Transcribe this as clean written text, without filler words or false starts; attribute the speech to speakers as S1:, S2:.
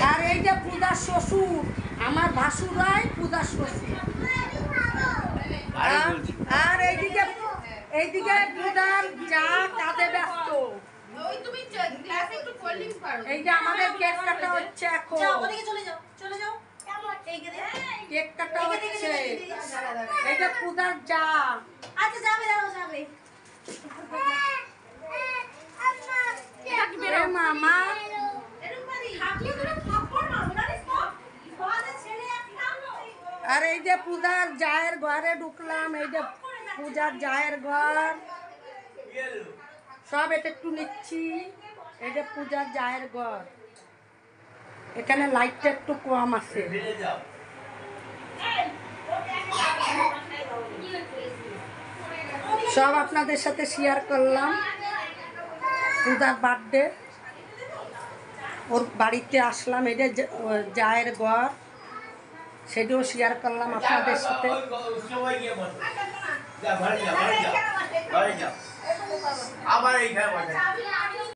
S1: আর এই যে পূজার শ্বশুর, আমার ভাসুরাই পূজার শ্বশুর। আর এইদিকে পূজার যা কাজে ব্যস্ত। এই যে আমাদের কেক কাটা হচ্ছে এখন। কেক কাটা হচ্ছে। এই যে পূজার যা।
S2: আচ্ছা যাবে
S1: মামা আর এই যে পূজার জায়ের ঘরে ঢুকলাম। এই যে পূজার জায়ের ঘর সব এটা একটু নিচ্ছি। এই যে পূজার জায়ের ঘর, এখানে লাইটটা একটু কম আছে। সব আপনাদের সাথে শেয়ার করলাম। পূজার বার্থডে, ওর বাড়িতে আসলাম। এই যে জায়ের ঘর, সেটাও শেয়ার করলাম আপনাদের সাথে।
S3: আবার এইখানে